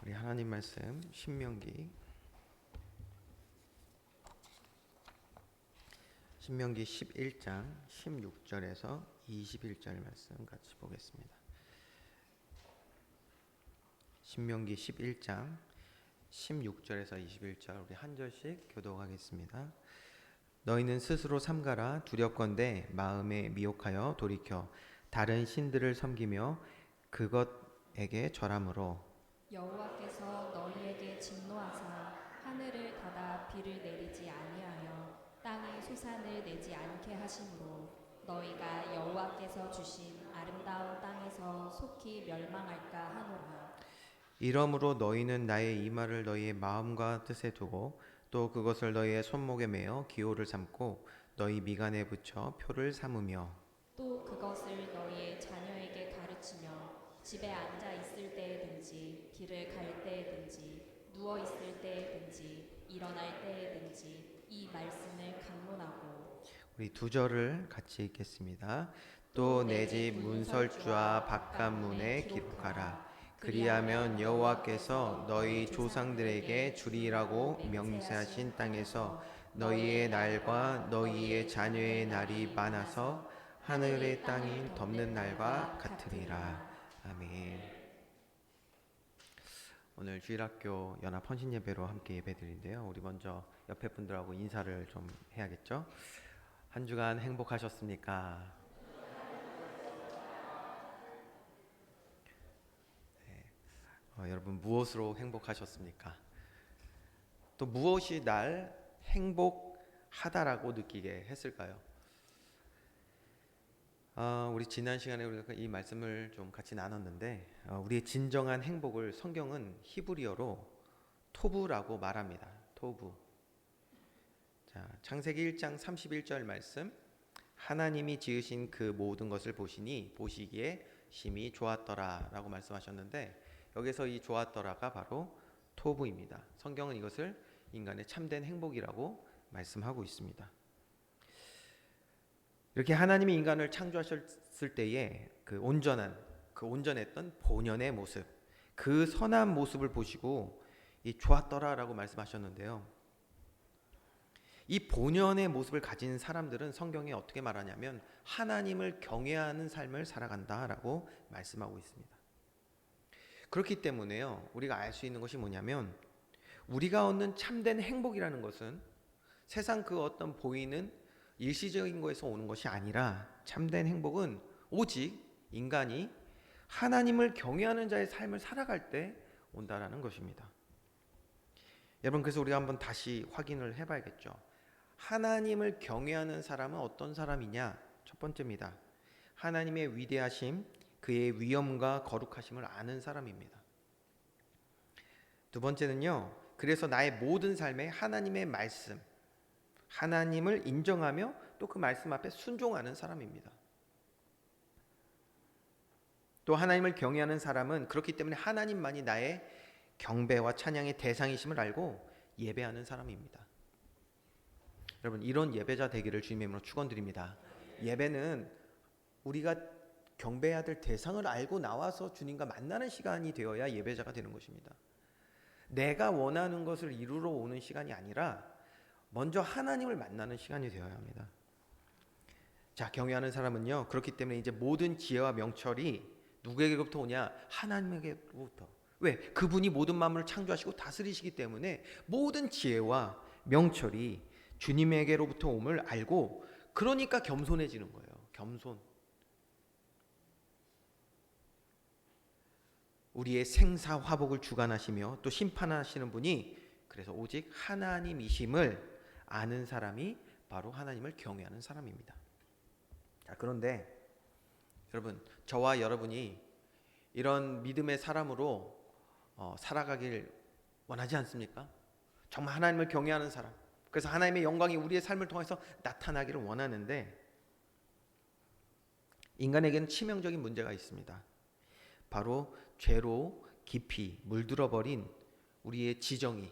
우리 하나님 말씀 신명기 11장 16절에서 21절 말씀 같이 보겠습니다. 신명기 11장 16절에서 21절 우리 한 절씩 교독하겠습니다. 너희는 스스로 삼가라. 두렵건대 마음에 미혹하여 돌이켜 다른 신들을 섬기며 그것에게 절함으로 여호와께서 너희에게 진노하사 하늘을 닫아 비를 내리지 아니하여 땅이 소산을 내지 않게 하심으로 너희가 여호와께서 주신 아름다운 땅에서 속히 멸망할까 하노라. 이러므로 너희는 나의 이 말을 너희의 마음과 뜻에 두고 또 그것을 너희의 손목에 매어 기호를 삼고 너희 미간에 붙여 표를 삼으며 또 그것을 너희의 자녀에게 가르치며 집에 앉아 있을 때에든지 길을 갈 때에든지 누워 있을 때에든지 일어날 때에든지 이 말씀을 강론하고. 우리 두 절을 같이 읽겠습니다. 또 내 집 문설주와 바깥문에 기록하라. 그리하면 여호와께서 너희 조상들에게 주리라고 명세하신 땅에서 너희의 날과 너희의 자녀의 날이 많아서 하늘의 땅이 덮는 날과 같으리라. 아멘. 오늘 주일학교 연합 헌신 예배로 함께 예배드리는데요. 우리 먼저 옆에 분들하고 인사를 좀 해야겠죠? 한 주간 행복하셨습니까? 여러분 무엇으로 행복하셨습니까? 또 무엇이 날 행복하다라고 느끼게 했을까요? 우리 지난 시간에 우리가 이 말씀을 좀 같이 나눴는데 우리의 진정한 행복을 성경은 히브리어로 토부라고 말합니다. 토부. 자, 창세기 1장 31절 말씀. 하나님이 지으신 그 모든 것을 보시니 보시기에 심히 좋았더라라고 말씀하셨는데 여기서 이 좋았더라가 바로 토부입니다. 성경은 이것을 인간의 참된 행복이라고 말씀하고 있습니다. 이렇게 하나님이 인간을 창조하셨을 때에 그 온전했던 본연의 모습, 그 선한 모습을 보시고 이 좋았더라라고 말씀하셨는데요. 이 본연의 모습을 가진 사람들은 성경에 어떻게 말하냐면 하나님을 경외하는 삶을 살아간다라고 말씀하고 있습니다. 그렇기 때문에요, 우리가 알 수 있는 것이 뭐냐면 우리가 얻는 참된 행복이라는 것은 세상 그 어떤 보이는 일시적인 것에서 오는 것이 아니라 참된 행복은 오직 인간이 하나님을 경외하는 자의 삶을 살아갈 때 온다라는 것입니다. 여러분, 그래서 우리가 한번 다시 확인을 해봐야겠죠. 하나님을 경외하는 사람은 어떤 사람이냐? 첫 번째입니다. 하나님의 위대하심, 그의 위엄과 거룩하심을 아는 사람입니다. 두 번째는요, 그래서 나의 모든 삶에 하나님의 말씀, 하나님을 인정하며 또 그 말씀 앞에 순종하는 사람입니다. 또 하나님을 경외하는 사람은 그렇기 때문에 하나님만이 나의 경배와 찬양의 대상이심을 알고 예배하는 사람입니다. 여러분, 이런 예배자 되기를 주님의 이름으로 축원드립니다. 예배는 우리가 경배해야 될 대상을 알고 나와서 주님과 만나는 시간이 되어야 예배자가 되는 것입니다. 내가 원하는 것을 이루러 오는 시간이 아니라 먼저 하나님을 만나는 시간이 되어야 합니다. 자, 경외하는 사람은요, 그렇기 때문에 이제 모든 지혜와 명철이 누구에게로부터 오냐? 하나님에게로부터. 왜? 그분이 모든 만물을 창조하시고 다스리시기 때문에 모든 지혜와 명철이 주님에게로부터 옴을 알고, 그러니까 겸손해지는 거예요. 겸손. 우리의 생사화복을 주관하시며 또 심판하시는 분이 그래서 오직 하나님이심을 아는 사람이 바로 하나님을 경외하는 사람입니다. 자, 그런데 여러분, 저와 여러분이 이런 믿음의 사람으로 살아가길 원하지 않습니까? 정말 하나님을 경외하는 사람, 그래서 하나님의 영광이 우리의 삶을 통해서 나타나기를 원하는데 인간에게는 치명적인 문제가 있습니다. 바로 죄로 깊이 물들어버린 우리의 지정이,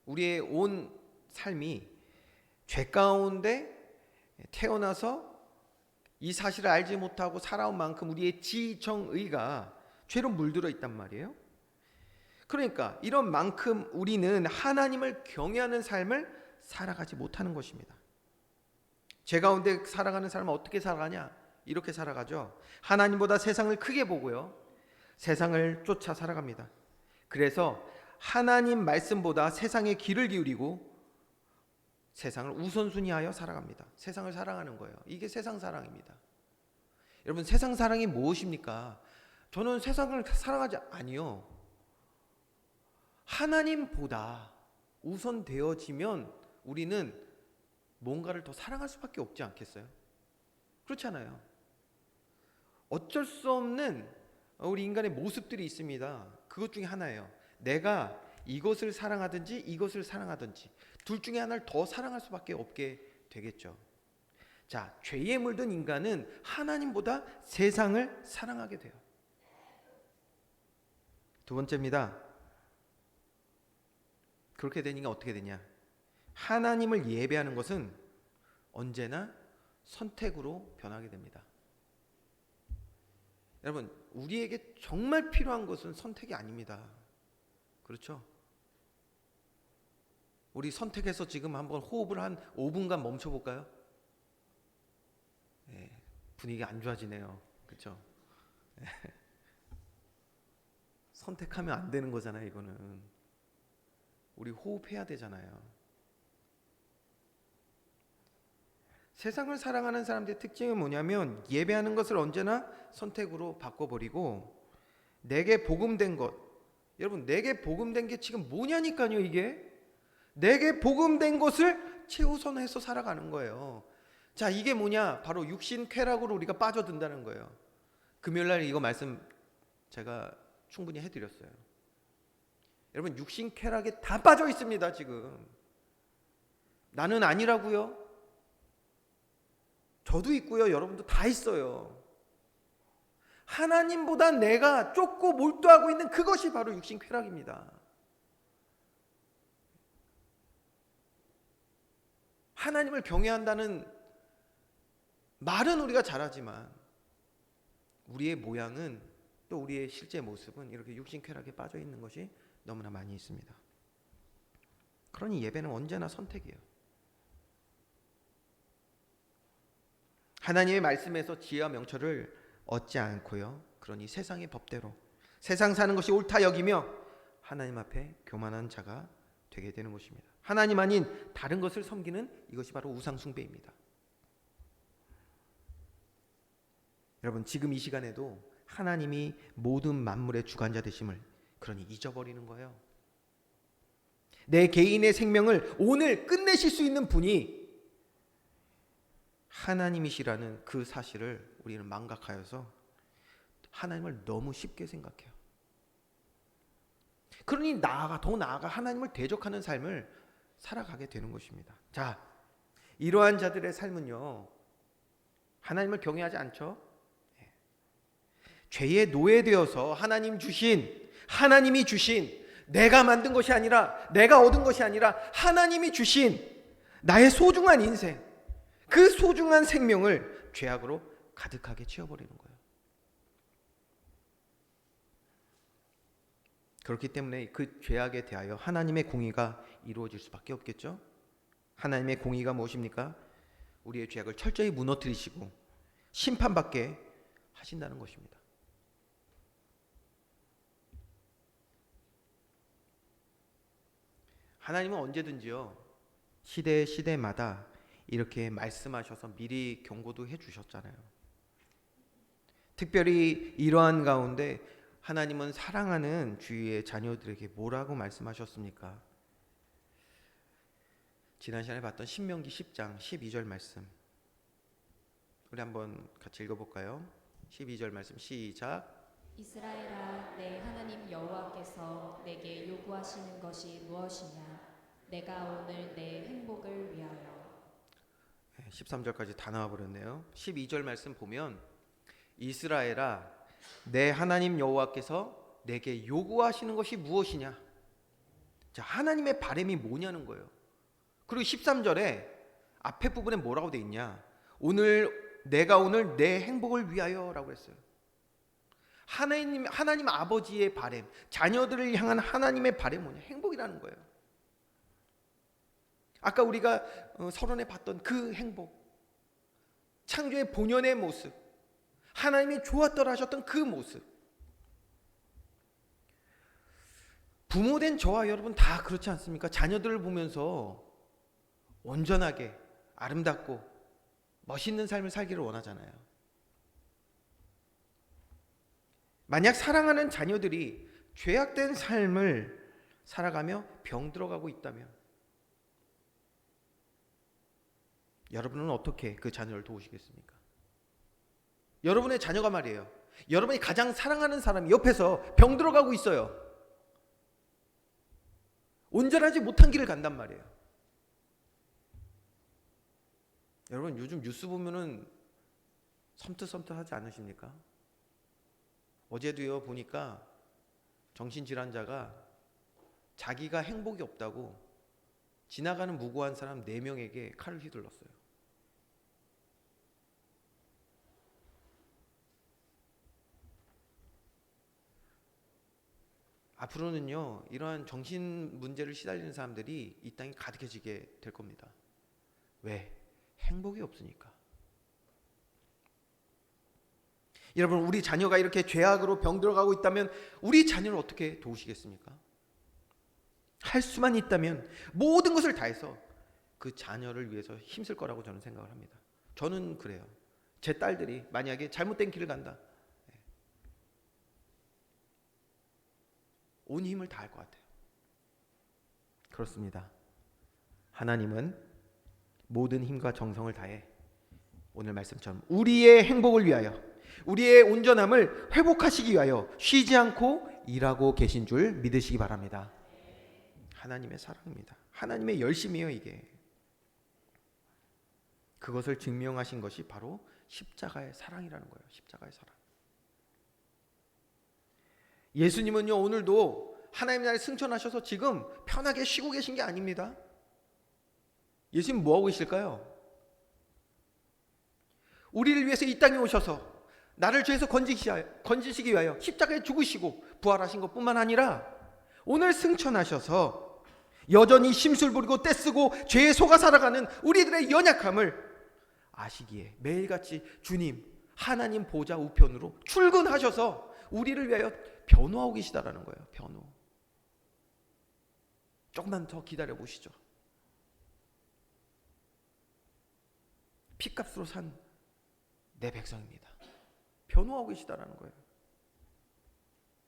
우리의 온 삶이 죄 가운데 태어나서 이 사실을 알지 못하고 살아온 만큼 우리의 지정의가 죄로 물들어 있단 말이에요. 그러니까 이런 만큼 우리는 하나님을 경외하는 삶을 살아가지 못하는 것입니다. 죄 가운데 살아가는 사람은 어떻게 살아가냐? 이렇게 살아가죠. 하나님보다 세상을 크게 보고요, 세상을 쫓아 살아갑니다. 그래서 하나님 말씀보다 세상에 귀를 기울이고 세상을 우선순위하여 살아갑니다. 세상을 사랑하는 거예요. 이게 세상 사랑입니다. 여러분, 세상 사랑이 무엇입니까? 저는 세상을 사랑하지 아니요, 하나님보다 우선되어지면 우리는 뭔가를 더 사랑할 수밖에 없지 않겠어요? 그렇잖아요. 어쩔 수 없는 우리 인간의 모습들이 있습니다. 그것 중에 하나예요. 내가 이것을 사랑하든지 이것을 사랑하든지 둘 중에 하나를 더 사랑할 수밖에 없게 되겠죠. 자, 죄에 물든 인간은 하나님보다 세상을 사랑하게 돼요. 두 번째입니다. 그렇게 되니까 어떻게 되냐? 하나님을 예배하는 것은 언제나 선택으로 변하게 됩니다. 여러분, 우리에게 정말 필요한 것은 선택이 아닙니다. 그렇죠? 우리 선택해서 지금 한번 호흡을 한 5분간 멈춰볼까요? 네, 분위기 안 좋아지네요. 그렇죠? 네. 선택하면 안 되는 거잖아요. 이거는 우리 호흡해야 되잖아요. 세상을 사랑하는 사람들의 특징은 뭐냐면 예배하는 것을 언제나 선택으로 바꿔버리고 내게 복음된 것, 여러분 내게 복음된 게 지금 뭐냐니까요. 이게 내게 복음된 것을 최우선해서 살아가는 거예요. 자, 이게 뭐냐? 바로 육신 쾌락으로 우리가 빠져든다는 거예요. 금요일날 이거 말씀 제가 충분히 해드렸어요. 여러분, 육신 쾌락에 다 빠져 있습니다. 지금 나는 아니라고요? 저도 있고요, 여러분도 다 있어요. 하나님보다 내가 쫓고 몰두하고 있는 그것이 바로 육신 쾌락입니다. 하나님을 경외한다는 말은 우리가 잘하지만 우리의 모양은, 또 우리의 실제 모습은 이렇게 육신 쾌락에 빠져 있는 것이 너무나 많이 있습니다. 그러니 예배는 언제나 선택이에요. 하나님의 말씀에서 지혜와 명철을 얻지 않고요, 그러니 세상의 법대로 세상 사는 것이 옳다 여기며 하나님 앞에 교만한 자가 되게 되는 것입니다. 하나님 아닌 다른 것을 섬기는 이것이 바로 우상 숭배입니다. 여러분, 지금 이 시간에도 하나님이 모든 만물의 주관자 되심을 그러니 잊어버리는 거예요. 내 개인의 생명을 오늘 끝내실 수 있는 분이 하나님이시라는 그 사실을 우리는 망각하여서 하나님을 너무 쉽게 생각해요. 그러니 더 나아가 하나님을 대적하는 삶을 살아가게 되는 것입니다. 자, 이러한 자들의 삶은요, 하나님을 경외하지 않죠. 죄에 노예되어서 하나님이 주신 내가 만든 것이 아니라 내가 얻은 것이 아니라 하나님이 주신 나의 소중한 인생, 그 소중한 생명을 죄악으로 가득하게 채워버리는 거예요. 그렇기 때문에 그 죄악에 대하여 하나님의 공의가 이루어질 수밖에 없겠죠. 하나님의 공의가 무엇입니까? 우리의 죄악을 철저히 무너뜨리시고 심판받게 하신다는 것입니다. 하나님은 언제든지요, 시대마다 이렇게 말씀하셔서 미리 경고도 해주셨잖아요. 특별히 이러한 가운데 하나님은 사랑하는 주위의 자녀들에게 뭐라고 말씀하셨습니까? 지난 시간에 봤던 신명기 10장 12절 말씀, 우리 한번 같이 읽어볼까요? 12절 말씀 시작. 이스라엘아, 내 하나님 여호와께서 내게 요구하시는 것이 무엇이냐? 내가 오늘 내 행복을 위하여. 13절까지 다 나와버렸네요. 12절 말씀 보면 이스라엘아, 내 하나님 여호와께서 내게 요구하시는 것이 무엇이냐? 자, 하나님의 바람이 뭐냐는 거예요. 그리고 13절에 앞에 부분에 뭐라고 돼 있냐? 내가 오늘 내 행복을 위하여 라고 했어요. 하나님 아버지의 바램, 자녀들을 향한 하나님의 바램 뭐냐? 행복이라는 거예요. 아까 우리가 서론에 봤던 그 행복, 창조의 본연의 모습, 하나님이 좋았더라 하셨던 그 모습. 부모된 저와 여러분 다 그렇지 않습니까? 자녀들을 보면서 온전하게 아름답고 멋있는 삶을 살기를 원하잖아요. 만약 사랑하는 자녀들이 죄악된 삶을 살아가며 병들어가고 있다면 여러분은 어떻게 그 자녀를 도우시겠습니까? 여러분의 자녀가 말이에요, 여러분이 가장 사랑하는 사람이 옆에서 병들어가고 있어요. 온전하지 못한 길을 간단 말이에요. 여러분 요즘 뉴스 보면은 섬뜩섬뜩하지 않으십니까? 어제도요 보니까 정신질환자가 자기가 행복이 없다고 지나가는 무고한 사람 4명에게 칼을 휘둘렀어요. 앞으로는요 이러한 정신 문제를 시달리는 사람들이 이 땅에 가득해지게 될 겁니다. 왜? 행복이 없으니까. 여러분 우리 자녀가 이렇게 죄악으로 병들어가고 있다면 우리 자녀를 어떻게 도우시겠습니까? 할 수만 있다면 모든 것을 다해서 그 자녀를 위해서 힘쓸 거라고 저는 생각을 합니다. 저는 그래요. 제 딸들이 만약에 잘못된 길을 간다, 온 힘을 다할 것 같아요. 그렇습니다. 하나님은 모든 힘과 정성을 다해 오늘 말씀처럼 우리의 행복을 위하여, 우리의 온전함을 회복하시기 위하여 쉬지 않고 일하고 계신 줄 믿으시기 바랍니다. 하나님의 사랑입니다. 하나님의 열심이에요 이게. 그것을 증명하신 것이 바로 십자가의 사랑이라는 거예요. 십자가의 사랑. 예수님은요 오늘도 하나님 나라에 승천하셔서 지금 편하게 쉬고 계신 게 아닙니다. 예수님 뭐하고 계실까요? 우리를 위해서 이 땅에 오셔서 나를 죄에서 건지시기 위하여 십자가에 죽으시고 부활하신 것뿐만 아니라 오늘 승천하셔서 여전히 심술 부리고 떼쓰고 죄에 속아 살아가는 우리들의 연약함을 아시기에 매일같이 주님 하나님 보좌 우편으로 출근하셔서 우리를 위하여 변호하고 계시다라는 거예요. 변호. 조금만 더 기다려 보시죠. 피값으로 산 내 백성입니다. 변호하고 계시다라는 거예요.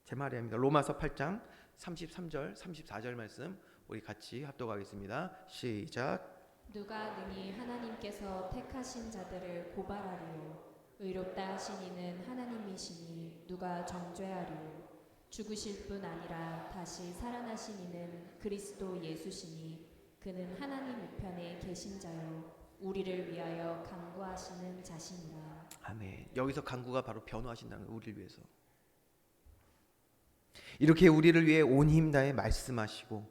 제 말이 아닙니다. 로마서 8장 33절 34절 말씀 우리 같이 합독하겠습니다. 시작. 누가 능히 하나님께서 택하신 자들을 고발하리요? 의롭다 하신 이는 하나님이시니 누가 정죄하리요? 죽으실 뿐 아니라 다시 살아나신 이는 그리스도 예수시니 그는 하나님 우편에 계신 자요 우리를 위하여 간구하시는 자시니라. 아멘. 여기서 간구가 바로 변호하신다는 거예요. 우리를 위해서. 이렇게 우리를 위해 온 힘 다해 말씀하시고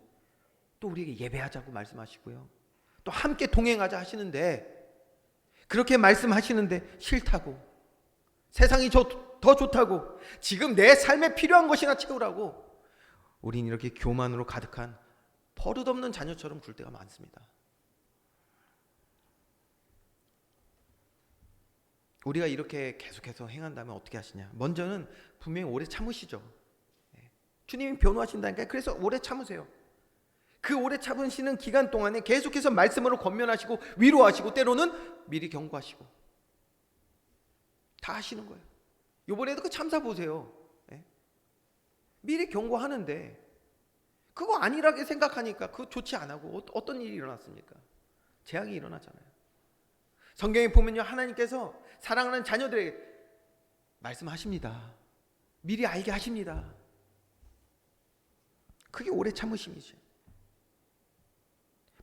또 우리에게 예배하자고 말씀하시고요. 또 함께 동행하자 하시는데 그렇게 말씀하시는데 싫다고, 세상이 더 좋다고, 지금 내 삶에 필요한 것이나 채우라고 우린 이렇게 교만으로 가득한 버릇없는 자녀처럼 굴 때가 많습니다. 우리가 이렇게 계속해서 행한다면 어떻게 하시냐? 먼저는 분명히 오래 참으시죠. 주님이 변호하신다니까. 그래서 오래 참으세요. 그 오래 참으시는 기간 동안에 계속해서 말씀으로 권면하시고 위로하시고 때로는 미리 경고하시고 다 하시는 거예요. 이번에도 그 참사 보세요. 미리 경고하는데 그거 아니라게 생각하니까 그거 좋지 안 하고 어떤 일이 일어났습니까? 재앙이 일어나잖아요. 성경에 보면요 하나님께서 사랑하는 자녀들에게 말씀하십니다. 미리 알게 하십니다. 그게 오래 참으심이죠.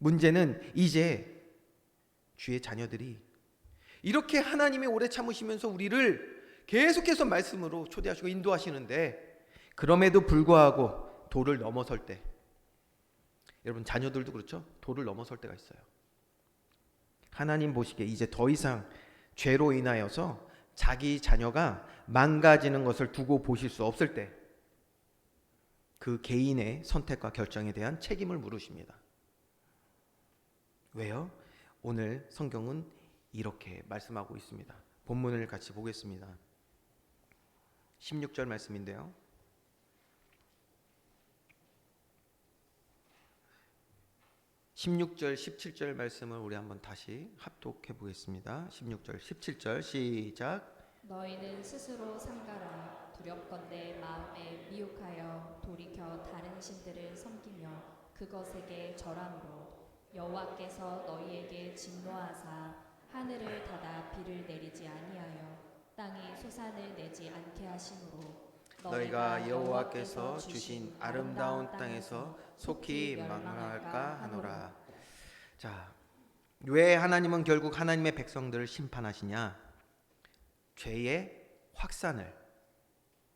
문제는 이제 주의 자녀들이 이렇게 하나님의 오래 참으시면서 우리를 계속해서 말씀으로 초대하시고 인도하시는데 그럼에도 불구하고 도를 넘어설 때, 여러분 자녀들도 그렇죠? 도를 넘어설 때가 있어요. 하나님 보시기에 이제 더 이상 죄로 인하여서 자기 자녀가 망가지는 것을 두고 보실 수 없을 때 그 개인의 선택과 결정에 대한 책임을 물으십니다. 왜요? 오늘 성경은 이렇게 말씀하고 있습니다. 본문을 같이 보겠습니다. 16절 말씀인데요. 16절, 17절 말씀을 우리 한번 다시 합독해 보겠습니다. 16절, 17절 시작. 너희는 스스로 삼가라. 두렵건대 마음에 미혹하여 돌이켜 다른 신들을 섬기며 그것에게 절함으로 여호와께서 너희에게 진노하사 하늘을 닫아 비를 내리지 아니하여 땅이 소산을 내지 않게 하심으로 너희가 여호와께서 주신 아름다운 땅에서 속히 멸망할까 하노라. 자, 왜 하나님은 결국 하나님의 백성들을 심판하시냐? 죄의 확산을,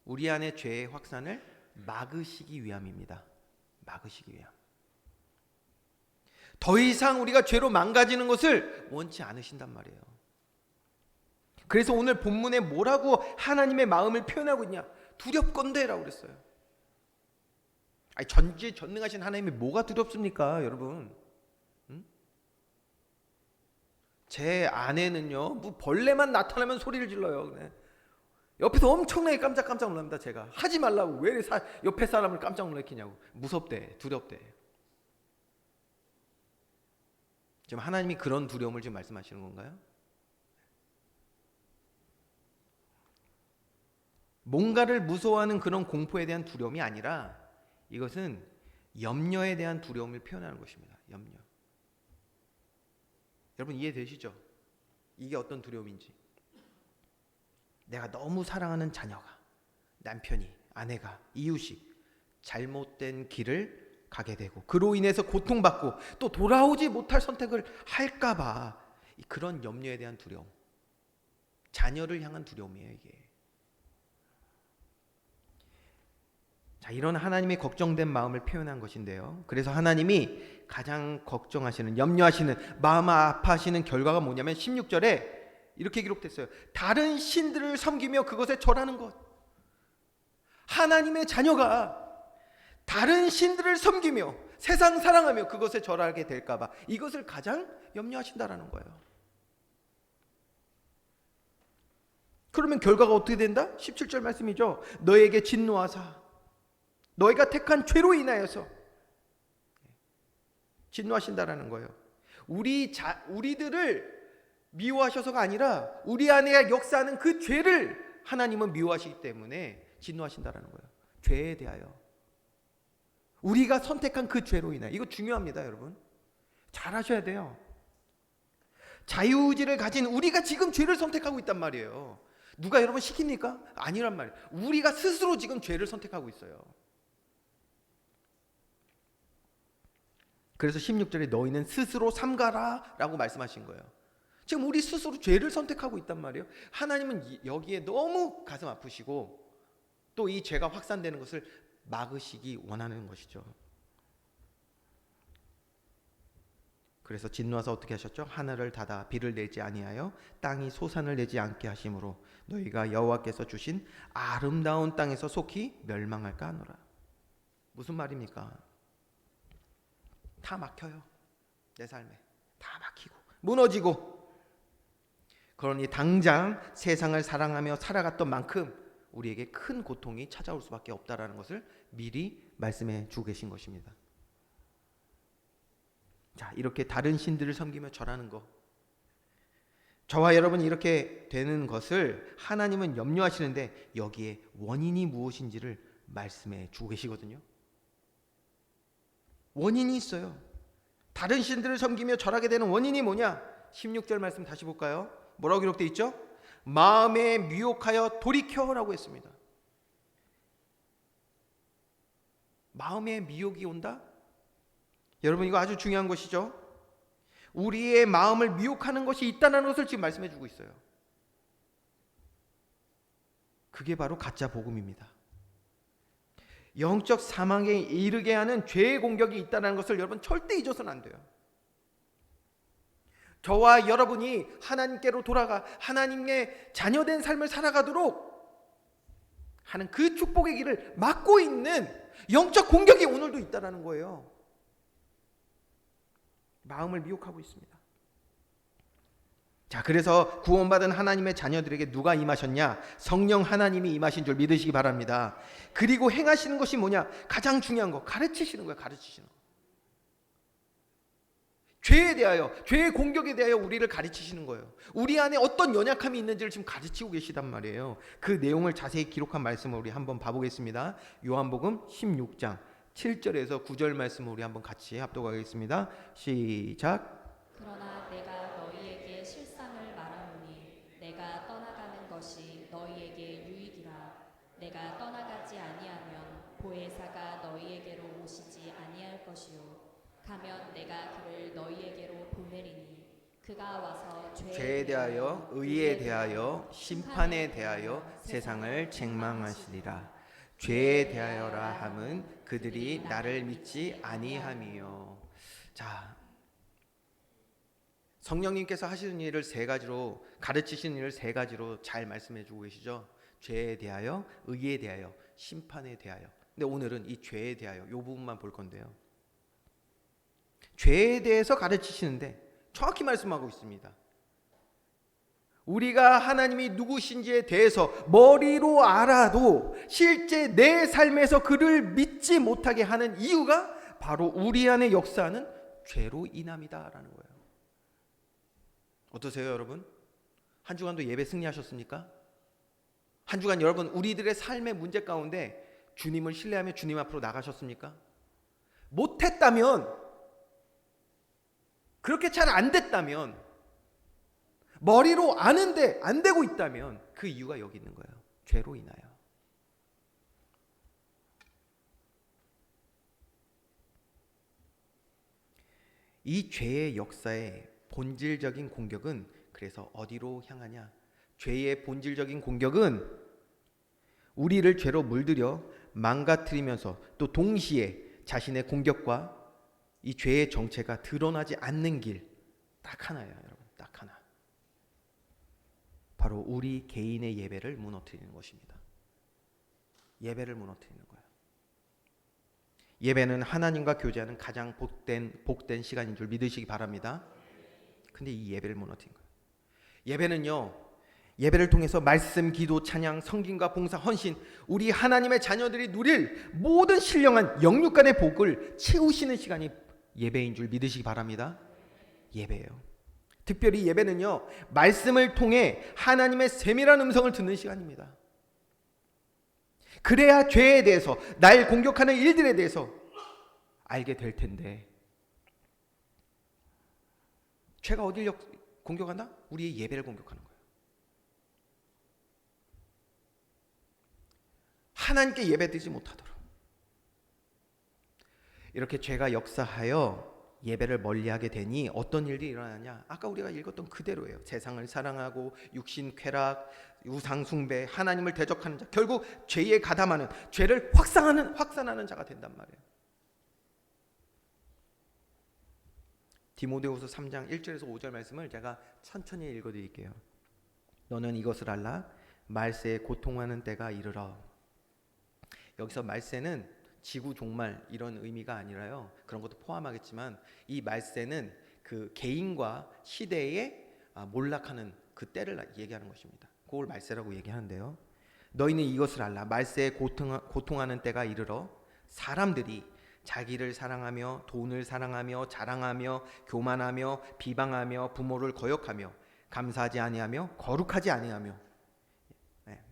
우리 안에 죄의 확산을 막으시기 위함입니다. 막으시기 위함. 더 이상 우리가 죄로 망가지는 것을 원치 않으신단 말이에요. 그래서 오늘 본문에 뭐라고 하나님의 마음을 표현하고 있냐? 두렵건대라고 그랬어요. 아니, 전지전능하신 하나님이 뭐가 두렵습니까, 여러분? 제 아내는요, 뭐 벌레만 나타나면 소리를 질러요. 그래. 옆에서 엄청나게 깜짝깜짝 놀랍니다. 제가 하지 말라고 왜 옆에 사람을 깜짝 놀래키냐고. 무섭대, 두렵대. 지금 하나님이 그런 두려움을 지금 말씀하시는 건가요? 뭔가를 무서워하는 그런 공포에 대한 두려움이 아니라 이것은 염려에 대한 두려움을 표현하는 것입니다. 염려. 여러분 이해되시죠? 이게 어떤 두려움인지. 내가 너무 사랑하는 자녀가, 남편이, 아내가, 이웃이 잘못된 길을 가게 되고 그로 인해서 고통받고 또 돌아오지 못할 선택을 할까 봐 그런 염려에 대한 두려움. 자녀를 향한 두려움이에요, 이게. 자, 이런 하나님의 걱정된 마음을 표현한 것인데요. 그래서 하나님이 가장 걱정하시는, 염려하시는, 마음 아파하시는 결과가 뭐냐면 16절에 이렇게 기록됐어요. 다른 신들을 섬기며 그것에 절하는 것. 하나님의 자녀가 다른 신들을 섬기며 세상 사랑하며 그것에 절하게 될까 봐 이것을 가장 염려하신다라는 거예요. 그러면 결과가 어떻게 된다? 17절 말씀이죠. 너에게 진노하사 너희가 택한 죄로 인하여서 진노하신다라는 거예요. 우리들을 미워하셔서가 아니라 우리 안에 역사하는 그 죄를 하나님은 미워하시기 때문에 진노하신다라는 거예요. 죄에 대하여. 우리가 선택한 그 죄로 인하여. 이거 중요합니다, 여러분. 잘 하셔야 돼요. 자유의지를 가진 우리가 지금 죄를 선택하고 있단 말이에요. 누가 여러분 시킵니까? 아니란 말이에요. 우리가 스스로 지금 죄를 선택하고 있어요. 그래서 16절에 너희는 스스로 삼가라 라고 말씀하신 거예요. 지금 우리 스스로 죄를 선택하고 있단 말이에요. 하나님은 여기에 너무 가슴 아프시고 또 이 죄가 확산되는 것을 막으시기 원하는 것이죠. 그래서 진노하사 어떻게 하셨죠? 하늘을 닫아 비를 내지 아니하여 땅이 소산을 내지 않게 하심으로 너희가 여호와께서 주신 아름다운 땅에서 속히 멸망할까 하노라. 무슨 말입니까? 다 막혀요. 내 삶에 다 막히고 무너지고. 그러니 당장 세상을 사랑하며 살아갔던 만큼 우리에게 큰 고통이 찾아올 수밖에 없다라는 것을 미리 말씀해 주고 계신 것입니다. 자, 이렇게 다른 신들을 섬기며 절하는 것, 저와 여러분이 이렇게 되는 것을 하나님은 염려하시는데 여기에 원인이 무엇인지를 말씀해 주고 계시거든요. 원인이 있어요. 다른 신들을 섬기며 절하게 되는 원인이 뭐냐? 16절 말씀 다시 볼까요? 뭐라고 기록되어 있죠? 마음에 미혹하여 돌이켜라고 했습니다. 마음에 미혹이 온다? 여러분 이거 아주 중요한 것이죠. 우리의 마음을 미혹하는 것이 있다는 것을 지금 말씀해 주고 있어요. 그게 바로 가짜 복음입니다. 영적 사망에 이르게 하는 죄의 공격이 있다는 것을 여러분 절대 잊어서는 안 돼요. 저와 여러분이 하나님께로 돌아가 하나님의 자녀된 삶을 살아가도록 하는 그 축복의 길을 막고 있는 영적 공격이 오늘도 있다라는 거예요. 마음을 미혹하고 있습니다. 자, 그래서 구원받은 하나님의 자녀들에게 누가 임하셨냐? 성령 하나님이 임하신 줄 믿으시기 바랍니다. 그리고 행하시는 것이 뭐냐? 가장 중요한 거, 가르치시는 거예요. 가르치시는 거. 죄에 대하여, 죄의 공격에 대하여 우리를 가르치시는 거예요. 우리 안에 어떤 연약함이 있는지를 지금 가르치고 계시단 말이에요. 그 내용을 자세히 기록한 말씀을 우리 한번 봐보겠습니다. 요한복음 16장 7절에서 9절 말씀을 우리 한번 같이 합독하겠습니다. 시작. 그러나 내가 너희에게 실상을 말하노니 내가 떠나가는 것이 너희에게 유익이라. 내가 떠나가지 아니하면 보혜사가 너희에게로 오시지 아니할 것이요 가면 내가 그를 너희에게로 보내리니 그가 와서 죄에 대하여, 의에 대하여, 심판에 대하여 세상을 책망하시리라. 죄에 대하여라 함은 그들이 나를 믿지 아니함이요. 자, 성령님께서 하시는 일을 세 가지로, 가르치시는 일을 세 가지로 잘 말씀해 주고 계시죠. 죄에 대하여, 의에 대하여, 심판에 대하여. 근데 오늘은 이 죄에 대하여 이 부분만 볼 건데요. 죄에 대해서 가르치시는데 정확히 말씀하고 있습니다. 우리가 하나님이 누구신지에 대해서 머리로 알아도 실제 내 삶에서 그를 믿지 못하게 하는 이유가 바로 우리 안에 역사하는 죄로 인함이다라는 거예요. 어떠세요, 여러분? 한 주간도 예배 승리하셨습니까? 한 주간 여러분 우리들의 삶의 문제 가운데 주님을 신뢰하며 주님 앞으로 나가셨습니까? 못했다면, 그렇게 잘 안 됐다면, 머리로 아는데 안 되고 있다면 그 이유가 여기 있는 거예요. 죄로 인하여. 이 죄의 역사의 본질적인 공격은 그래서 어디로 향하냐? 죄의 본질적인 공격은 우리를 죄로 물들여 망가뜨리면서 또 동시에 자신의 공격과 이 죄의 정체가 드러나지 않는 길 딱 하나예요, 여러분. 딱 하나. 바로 우리 개인의 예배를 무너뜨리는 것입니다. 예배를 무너뜨리는 거예요. 예배는 하나님과 교제하는 가장 복된 시간인 줄 믿으시기 바랍니다. 근데 이 예배를 무너뜨린 거예요. 예배는요, 예배를 통해서 말씀, 기도, 찬양, 성김과 봉사, 헌신, 우리 하나님의 자녀들이 누릴 모든 신령한 영육간의 복을 채우시는 시간이 예배인 줄 믿으시기 바랍니다. 예배예요. 특별히 예배는요, 말씀을 통해 하나님의 세밀한 음성을 듣는 시간입니다. 그래야 죄에 대해서, 날 공격하는 일들에 대해서 알게 될 텐데, 죄가 어디를 공격한다? 우리의 예배를 공격하는 거예요. 하나님께 예배드리지 못하도록. 이렇게 죄가 역사하여 예배를 멀리하게 되니 어떤 일이 일어나냐? 아까 우리가 읽었던 그대로예요. 세상을 사랑하고 육신 쾌락, 우상 숭배, 하나님을 대적하는 자, 결국 죄에 가담하는, 죄를 확산하는 자가 된단 말이에요. 디모데후서 3장 1절에서 5절 말씀을 제가 천천히 읽어드릴게요. 너는 이것을 알라. 말세에 고통하는 때가 이르러. 여기서 말세는 지구 종말 이런 의미가 아니라요, 그런 것도 포함하겠지만 이 말세는 그 개인과 시대에 몰락하는 그 때를 얘기하는 것입니다. 그걸 말세라고 얘기하는데요. 너희는 이것을 알라. 말세에 고통하는 때가 이르러 사람들이 자기를 사랑하며 돈을 사랑하며 자랑하며 교만하며 비방하며 부모를 거역하며 감사하지 아니하며 거룩하지 아니하며. 네.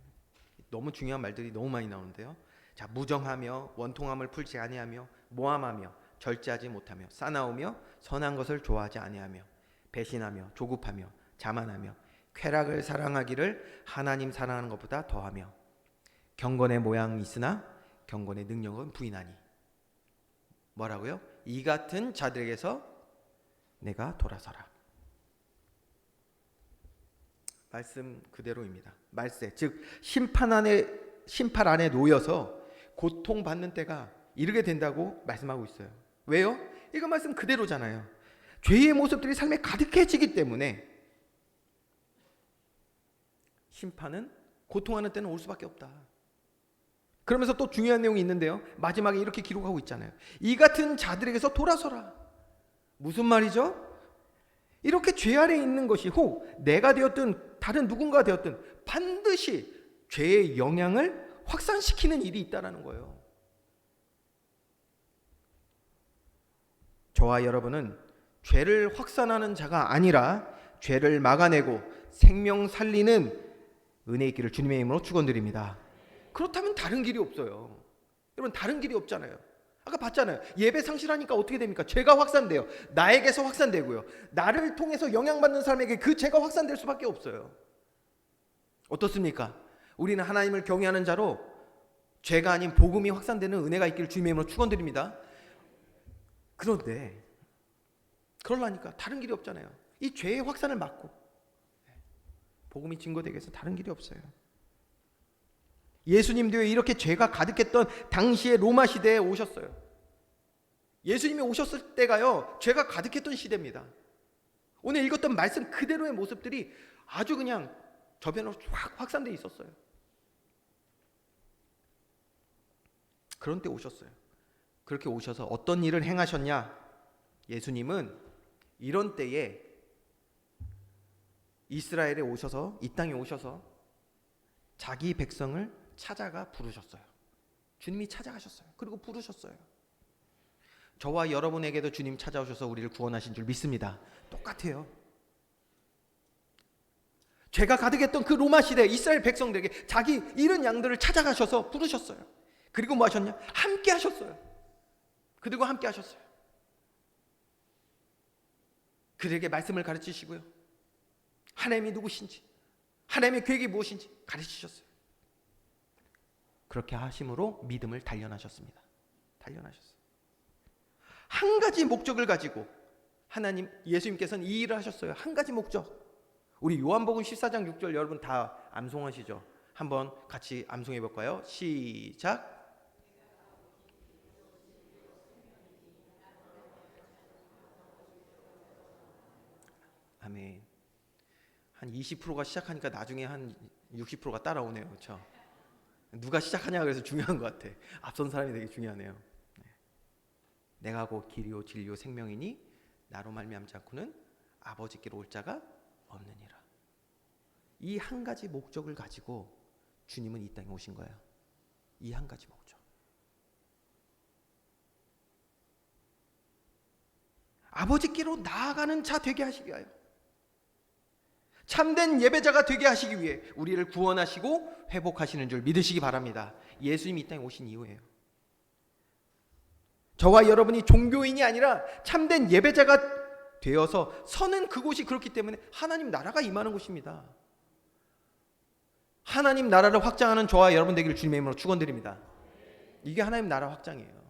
너무 중요한 말들이 너무 많이 나오는데요. 자, 무정하며 원통함을 풀지 아니하며 모함하며 절제하지 못하며 싸나우며 선한 것을 좋아하지 아니하며 배신하며 조급하며 자만하며 쾌락을 사랑하기를 하나님 사랑하는 것보다 더하며 경건의 모양이 있으나 경건의 능력은 부인하니. 뭐라고요? 이 같은 자들에게서 내가 돌아서라. 말씀 그대로입니다. 말세, 즉 심판 안에 놓여서 고통받는 때가 이르게 된다고 말씀하고 있어요. 왜요? 이거 말씀 그대로잖아요. 죄의 모습들이 삶에 가득해지기 때문에 심판은, 고통하는 때는 올 수밖에 없다. 그러면서 또 중요한 내용이 있는데요. 마지막에 이렇게 기록하고 있잖아요. 이 같은 자들에게서 돌아서라. 무슨 말이죠? 이렇게 죄 아래에 있는 것이 혹 내가 되었든 다른 누군가 되었든 반드시 죄의 영향을 확산시키는 일이 있다는 거예요. 저와 여러분은 죄를 확산하는 자가 아니라 죄를 막아내고 생명 살리는 은혜 있기를 주님의 이름으로 축원드립니다. 그렇다면 다른 길이 없어요. 여러분, 다른 길이 없잖아요. 아까 봤잖아요. 예배 상실하니까 어떻게 됩니까? 죄가 확산돼요. 나에게서 확산되고요. 나를 통해서 영향받는 사람에게 그 죄가 확산될 수밖에 없어요. 어떻습니까? 우리는 하나님을 경외하는 자로 죄가 아닌 복음이 확산되는 은혜가 있기를 주님의 이름으로 축원드립니다. 그런데 그러려니까 다른 길이 없잖아요. 이 죄의 확산을 막고 복음이 증거되기 위해서 다른 길이 없어요. 예수님도 이렇게 죄가 가득했던 당시의 로마 시대에 오셨어요. 예수님이 오셨을 때가요, 죄가 가득했던 시대입니다. 오늘 읽었던 말씀 그대로의 모습들이 아주 그냥 저변으로 확 확산되어 있었어요. 그런 때 오셨어요. 그렇게 오셔서 어떤 일을 행하셨냐? 예수님은 이런 때에 이스라엘에 오셔서, 이 땅에 오셔서 자기 백성을 찾아가 부르셨어요. 주님이 찾아가셨어요. 그리고 부르셨어요. 저와 여러분에게도 주님 찾아오셔서 우리를 구원하신 줄 믿습니다. 똑같아요. 죄가 가득했던 그 로마 시대 이스라엘 백성들에게 자기 잃은 양들을 찾아가셔서 부르셨어요. 그리고 뭐 하셨냐? 함께 하셨어요. 그들과 함께 하셨어요. 그들에게 말씀을 가르치시고요. 하나님이 누구신지, 하나님의 계획이 무엇인지 가르치셨어요. 그렇게 하심으로 믿음을 단련하셨습니다. 단련하셨어요. 한 가지 목적을 가지고 하나님, 예수님께서는 이 일을 하셨어요. 한 가지 목적. 우리 요한복음 14장 6절 여러분 다 암송하시죠? 한번 같이 암송해 볼까요? 시작. 아멘. 한 20%가 시작하니까 나중에 한 60%가 따라오네요. 그렇죠? 누가 시작하냐 그래서 중요한 것 같아. 앞선 사람이 되게 중요하네요. 내가 곧 길이요 진리요 생명이니 나로 말미암지 않고는 아버지께로 올 자가 없느니라. 이 한 가지 목적을 가지고 주님은 이 땅에 오신 거예요. 이 한 가지 목적. 아버지께로 나아가는 자 되게 하시기 위하여, 참된 예배자가 되게 하시기 위해 우리를 구원하시고 회복하시는 줄 믿으시기 바랍니다. 예수님이 이 땅에 오신 이유예요. 저와 여러분이 종교인이 아니라 참된 예배자가 되어서 서는 그곳이 그렇기 때문에 하나님 나라가 임하는 곳입니다. 하나님 나라를 확장하는 저와 여러분 되기를 주님의 이름으로 축원드립니다. 이게 하나님 나라 확장이에요.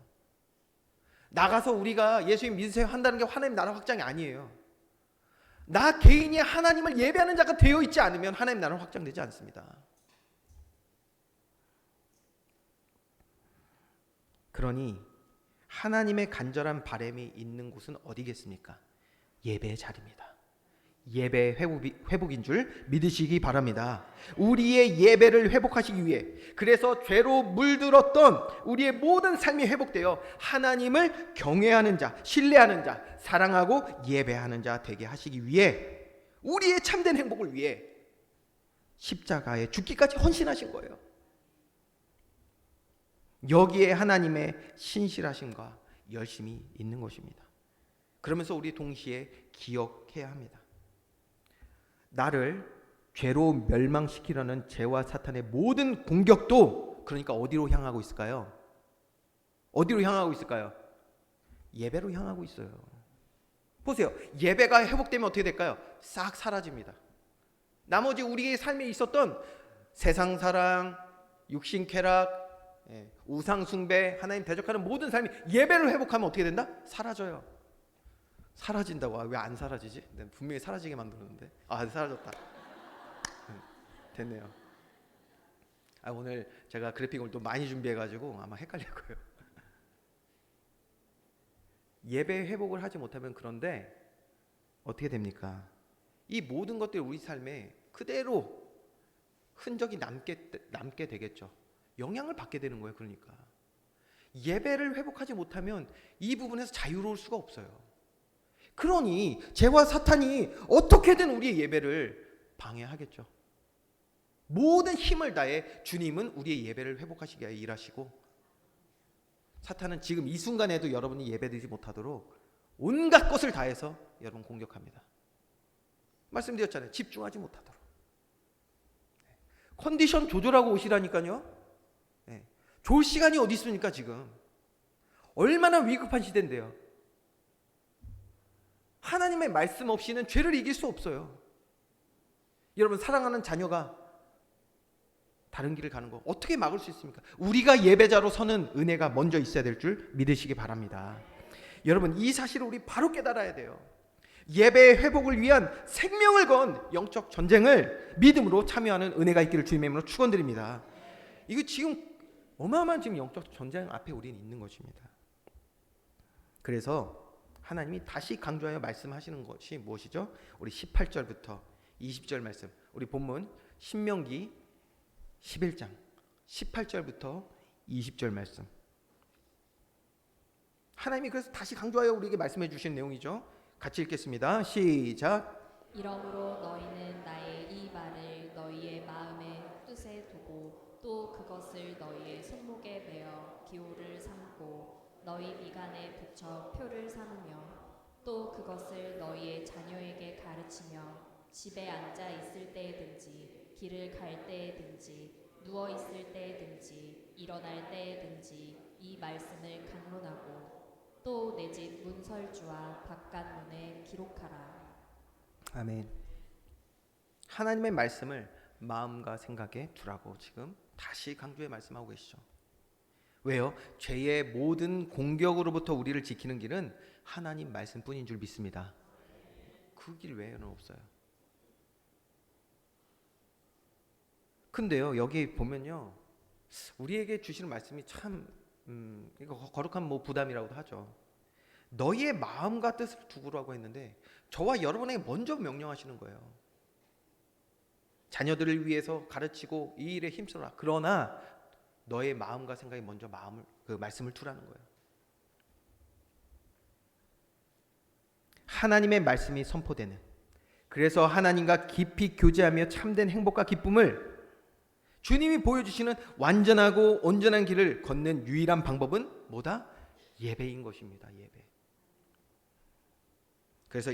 나가서 우리가 예수님 믿으세요 한다는 게 하나님 나라 확장이 아니에요. 나 개인이 하나님을 예배하는 자가 되어 있지 않으면 하나님 나라는 확장되지 않습니다. 그러니 하나님의 간절한 바람이 있는 곳은 어디겠습니까? 예배의 자리입니다. 예배 회복인 줄 믿으시기 바랍니다. 우리의 예배를 회복하시기 위해, 그래서 죄로 물들었던 우리의 모든 삶이 회복되어 하나님을 경외하는 자, 신뢰하는 자, 사랑하고 예배하는 자 되게 하시기 위해, 우리의 참된 행복을 위해 십자가에 죽기까지 헌신하신 거예요. 여기에 하나님의 신실하심과 열심이 있는 것입니다. 그러면서 우리 동시에 기억해야 합니다. 나를 죄로 멸망시키려는 죄와 사탄의 모든 공격도 그러니까 어디로 향하고 있을까요? 어디로 향하고 있을까요? 예배로 향하고 있어요. 보세요. 예배가 회복되면 어떻게 될까요? 싹 사라집니다. 나머지 우리의 삶에 있었던 세상 사랑, 육신 쾌락, 우상 숭배, 하나님 대적하는 모든 삶이 예배를 회복하면 어떻게 된다? 사라져요. 사라진다고. 왜 안 사라지지? 분명히 사라지게 만들었는데. 사라졌다. 됐네요. 오늘 제가 그래픽을 또 많이 준비해가지고 아마 헷갈릴 거예요. 예배 회복을 하지 못하면, 그런데 어떻게 됩니까? 이 모든 것들이 우리 삶에 그대로 흔적이 남게 되겠죠. 영향을 받게 되는 거예요. 그러니까 예배를 회복하지 못하면 이 부분에서 자유로울 수가 없어요. 그러니 죄와 사탄이 어떻게든 우리의 예배를 방해하겠죠. 모든 힘을 다해 주님은 우리의 예배를 회복하시게 일하시고, 사탄은 지금 이 순간에도 여러분이 예배드리지 못하도록 온갖 것을 다해서 여러분 공격합니다. 말씀드렸잖아요. 집중하지 못하도록. 컨디션 조절하고 오시라니까요. 좋을 시간이 어디 있습니까 지금. 얼마나 위급한 시대인데요. 하나님의 말씀 없이는 죄를 이길 수 없어요. 여러분, 사랑하는 자녀가 다른 길을 가는 거 어떻게 막을 수 있습니까? 우리가 예배자로 서는 은혜가 먼저 있어야 될 줄 믿으시기 바랍니다. 여러분, 이 사실을 우리 바로 깨달아야 돼요. 예배의 회복을 위한 생명을 건 영적 전쟁을 믿음으로 참여하는 은혜가 있기를 주님의 이름으로 축원드립니다. 이거 지금 어마어마한 지금 영적 전쟁 앞에 우리는 있는 것입니다. 그래서 하나님이 다시 강조하여 말씀하시는 것이 무엇이죠? 우리 18절부터 20절 말씀, 우리 본문 신명기 11장 18절부터 20절 말씀. 하나님이 그래서 다시 강조하여 우리에게 말씀해 주신 내용이죠. 같이 읽겠습니다. 시작. 이러므로 너희는 나의 이 말을 너희의 마음에 뜻에 두고 또 그것을 너희의 손목에 베어 기호를 삼고 너희 미간에 붙여 표를 삼으며 또 그것을 너희의 자녀에게 가르치며 집에 앉아 있을 때에든지 길을 갈 때에든지 누워 있을 때에든지 일어날 때에든지 이 말씀을 강론하고 또 내 집 문설주와 바깥문에 기록하라. 아멘. 하나님의 말씀을 마음과 생각에 두라고 지금 다시 강조해 말씀하고 계시죠. 왜요? 죄의 모든 공격으로부터 우리를 지키는 길은 하나님 말씀뿐인 줄 믿습니다. 그 길 외에는 없어요. 근데요, 여기 보면요, 우리에게 주시는 말씀이 참 이거 거룩한 뭐 부담이라고도 하죠. 너희의 마음과 뜻을 두고라고 했는데 저와 여러분에게 먼저 명령하시는 거예요. 자녀들을 위해서 가르치고 이 일에 힘써라. 그러나 너의 마음과 생각이 먼저 그 말씀을 두라는 거예요. 하나님의 말씀이 선포되는, 그래서 하나님과 깊이 교제하며 참된 행복과 기쁨을 주님이 보여주시는 완전하고 온전한 길을 걷는 유일한 방법은 뭐다? 예배인 것입니다. 예배. 그래서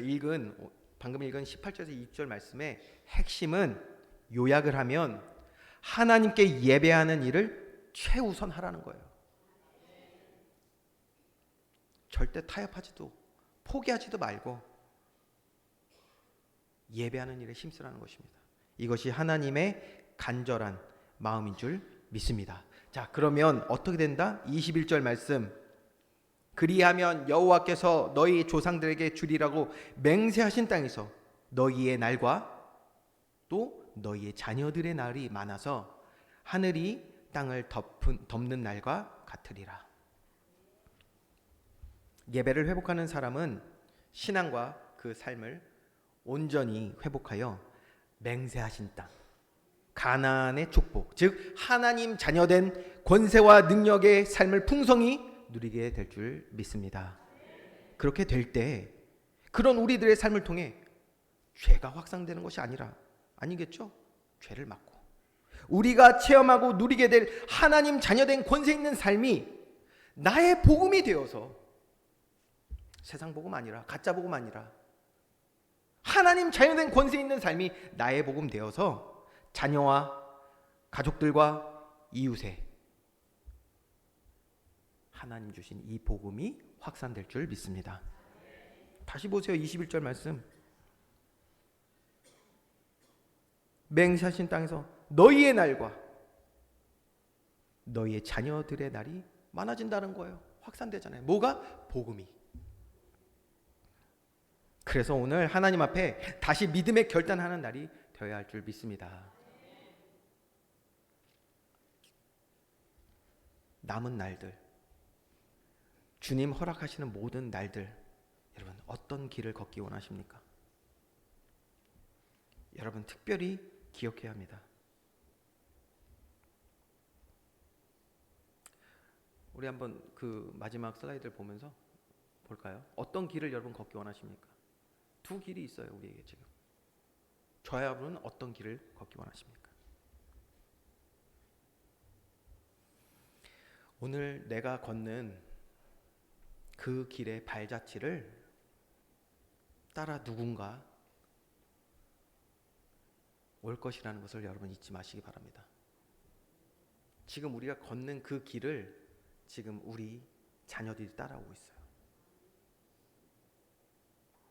방금 읽은 18절에서 20절 말씀의 핵심은, 요약을 하면 하나님께 예배하는 일을 최우선 하라는 거예요. 절대 타협하지도 포기하지도 말고 예배하는 일에 힘쓰라는 것입니다. 이것이 하나님의 간절한 마음인 줄 믿습니다. 자, 그러면 어떻게 된다? 21절 말씀. 그리하면 여호와께서 너희 조상들에게 주리라고 맹세하신 땅에서 너희의 날과 또 너희의 자녀들의 날이 많아서 하늘이 땅을 덮는 날과 같으리라. 예배를 회복하는 사람은 신앙과 그 삶을 온전히 회복하여 맹세하신 땅, 가나안의 축복, 즉 하나님 자녀된 권세와 능력의 삶을 풍성히 누리게 될 줄 믿습니다. 그렇게 될 때 그런 우리들의 삶을 통해 죄가 확산되는 것이 아니겠죠? 죄를 막고 우리가 체험하고 누리게 될 하나님 자녀된 권세 있는 삶이 나의 복음이 되어서, 세상 복음 아니라, 가짜 복음 아니라 하나님 자녀된 권세 있는 삶이 나의 복음 되어서 자녀와 가족들과 이웃에 하나님 주신 이 복음이 확산될 줄 믿습니다. 다시 보세요. 21절 말씀. 맹세하신 땅에서 너희의 날과 너희의 자녀들의 날이 많아진다는 거예요. 확산되잖아요. 뭐가? 복음이. 그래서 오늘 하나님 앞에 다시 믿음의 결단하는 날이 되어야 할 줄 믿습니다. 남은 날들, 주님 허락하시는 모든 날들, 여러분 어떤 길을 걷기 원하십니까? 여러분 특별히 기억해야 합니다. 우리 한번 그 마지막 슬라이드를 보면서 볼까요? 어떤 길을 여러분 걷기 원하십니까? 두 길이 있어요, 우리에게 지금. 저와 여러분은 어떤 길을 걷기 원하십니까? 오늘 내가 걷는 그 길의 발자취를 따라 누군가 올 것이라는 것을 여러분 잊지 마시기 바랍니다. 지금 우리가 걷는 그 길을 지금 우리 자녀들이 따라오고 있어요.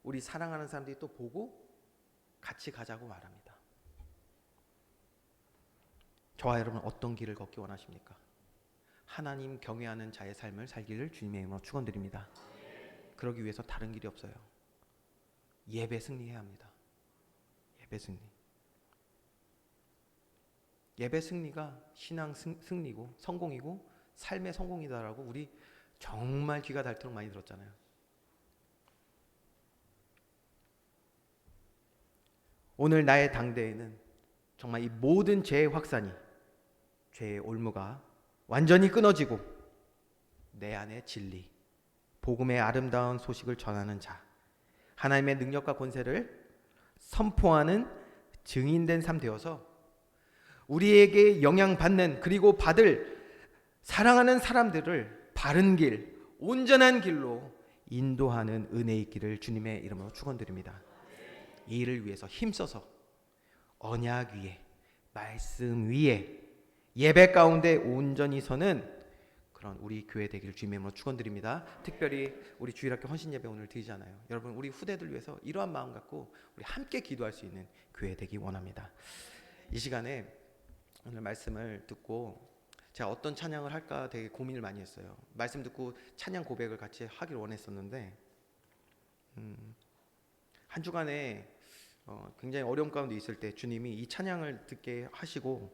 우리 사랑하는 사람들이 또 보고 같이 가자고 말합니다. 저와 여러분 어떤 길을 걷기 원하십니까? 하나님 경외하는 자의 삶을 살기를 주님의 이름으로 축원드립니다. 그러기 위해서 다른 길이 없어요. 예배 승리해야 합니다. 예배 승리. 예배 승리가 신앙 승리고 성공이고 삶의 성공이다라고 우리 정말 귀가 닳도록 많이 들었잖아요. 오늘 나의 당대에는 정말 이 모든 죄의 확산이, 죄의 올무가 완전히 끊어지고 내 안의 진리, 복음의 아름다운 소식을 전하는 자, 하나님의 능력과 권세를 선포하는 증인된 삶 되어서 우리에게 영향받는, 그리고 받을 사랑하는 사람들을 바른 길, 온전한 길로 인도하는 은혜 있기를 주님의 이름으로 축원드립니다. 이 일을 위해서 힘써서 언약 위에, 말씀 위에, 예배 가운데 온전히 서는 그런 우리 교회 되기를 주님의 이름으로 축원드립니다. 특별히 우리 주일학교 헌신 예배 오늘 드리잖아요. 여러분, 우리 후대들 위해서 이러한 마음 갖고 우리 함께 기도할 수 있는 교회 되기 원합니다. 이 시간에 오늘 말씀을 듣고 제가 어떤 찬양을 할까 되게 고민을 많이 했어요. 말씀 듣고 찬양 고백을 같이 하기를 원했었는데 한 주간에 굉장히 어려움 가운데 있을 때 주님이 이 찬양을 듣게 하시고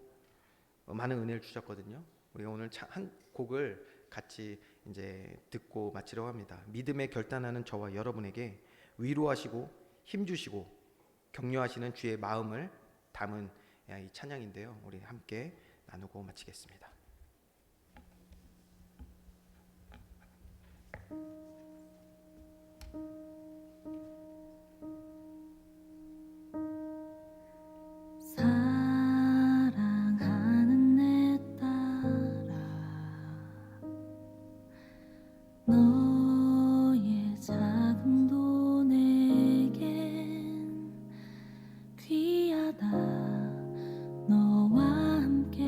많은 은혜를 주셨거든요. 우리가 오늘 한 곡을 같이 이제 듣고 마치려고 합니다. 믿음에 결단하는 저와 여러분에게 위로하시고 힘주시고 격려하시는 주의 마음을 담은 이 찬양인데요. 우리 함께 나누고 마치겠습니다. 사랑하는 내 딸아, 너의 자금도 내겐 귀하다. 너와 함께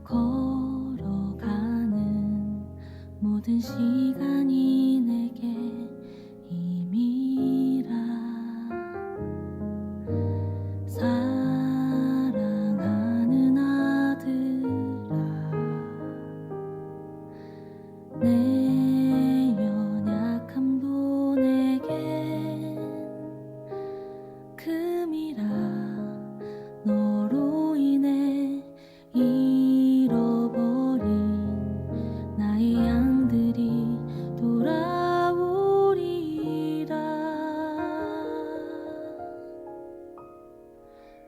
걸어가는 모든 시간이 내게 힘이라. 사랑하는 아들아, 내 연약함도 내겐 금이라. 너로 인해 잃어버린 나의 양들이 돌아오리라.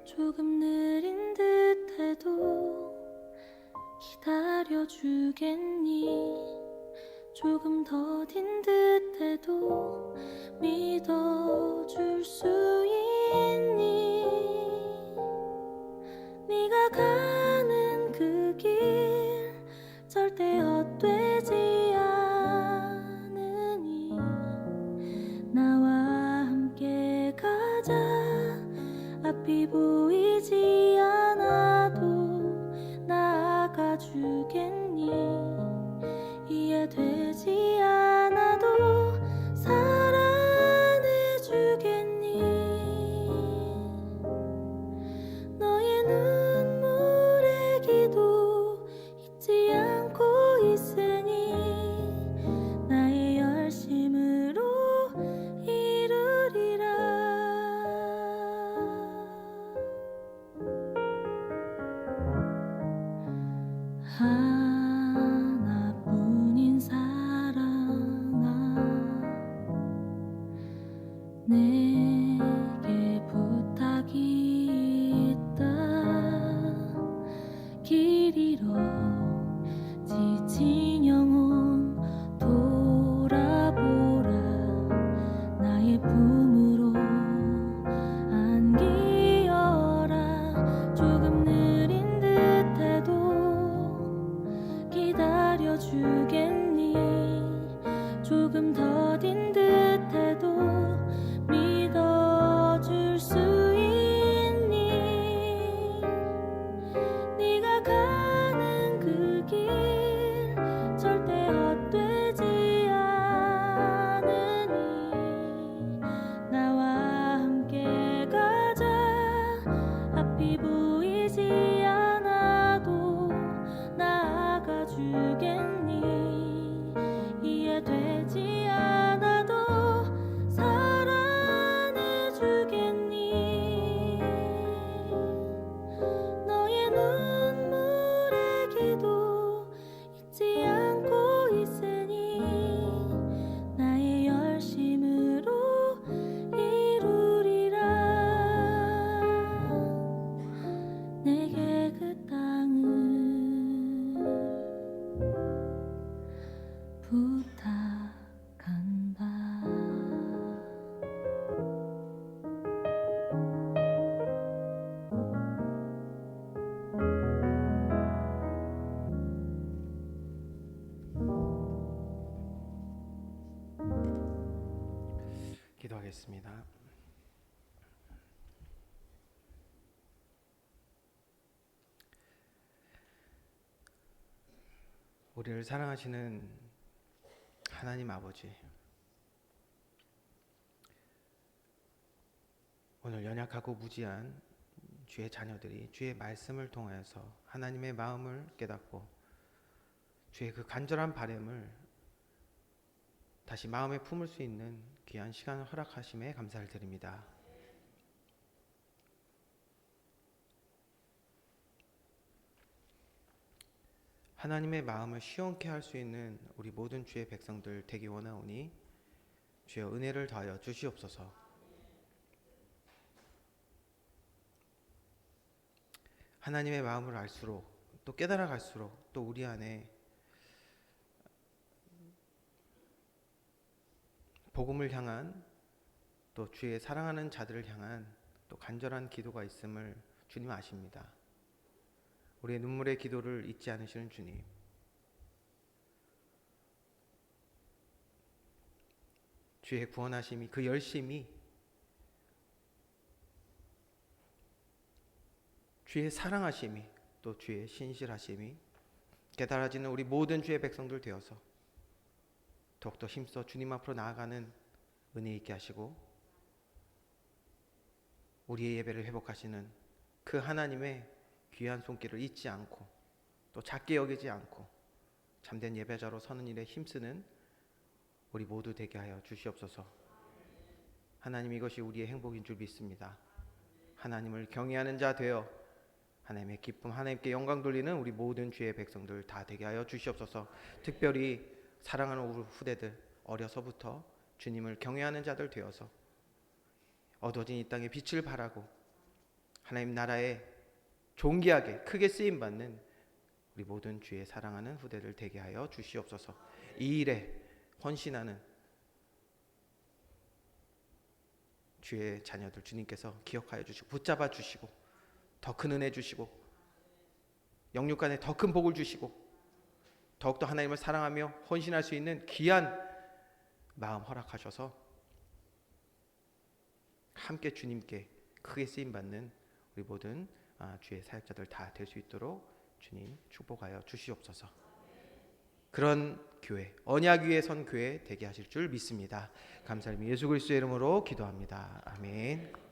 조금 느린 듯해도 기다려주겠니? 조금 더딘 듯해도 믿어줄 수 있니? 네가 가는 그 길 절대 헛되지 않으니 나와 함께 가자. 앞이 보이지 않아도 나아가주겠니? 이해되지 않아도 사랑해주겠니? 너의 눈물의 기도 잊지 않고 있으니 나의 열심으로 이루리라. 기도하겠습니다. 우리를 사랑하시는 하나님 아버지, 오늘 연약하고 무지한 주의 자녀들이 주의 말씀을 통하여서 하나님의 마음을 깨닫고 주의 그 간절한 바람을 다시 마음에 품을 수 있는 귀한 시간을 허락하심에 감사를 드립니다. 하나님의 마음을 시원케 할 수 있는 우리 모든 주의 백성들 되기 원하오니 주여 은혜를 더하여 주시옵소서. 하나님의 마음을 알수록 또 깨달아 갈수록 또 우리 안에 복음을 향한 또 주의 사랑하는 자들을 향한 또 간절한 기도가 있음을 주님 아십니다. 우리의 눈물의 기도를 잊지 않으시는 주님, 주의 구원하심이 그 열심이 주의 사랑하심이 또 주의 신실하심이 깨달아지는 우리 모든 주의 백성들 되어서 더욱더 힘써 주님 앞으로 나아가는 은혜 있게 하시고 우리의 예배를 회복하시는 그 하나님의 귀한 손길을 잊지 않고 또 작게 여기지 않고 참된 예배자로 서는 일에 힘쓰는 우리 모두 되게 하여 주시옵소서. 하나님, 이것이 우리의 행복인 줄 믿습니다. 하나님을 경외하는 자 되어 하나님의 기쁨, 하나님께 영광 돌리는 우리 모든 주의 백성들 다 되게 하여 주시옵소서. 특별히 사랑하는 우리 후대들, 어려서부터 주님을 경외하는 자들 되어서 어두워진 이 땅에 빛을 발하고 하나님 나라에 존귀하게 크게 쓰임받는 우리 모든 주의 사랑하는 후대들 되게 하여 주시옵소서. 이 일에 헌신하는 주의 자녀들 주님께서 기억하여 주시고 붙잡아 주시고 더 큰 은혜 주시고 영육간에 더 큰 복을 주시고 더욱더 하나님을 사랑하며 헌신할 수 있는 귀한 마음 허락하셔서 함께 주님께 크게 쓰임받는 우리 모든 주의 사역자들 다 될 수 있도록 주님 축복하여 주시옵소서. 그런 교회, 언약 위에 선 교회 되게 하실 줄 믿습니다. 감사드리며 예수 그리스도의 이름으로 기도합니다. 아멘.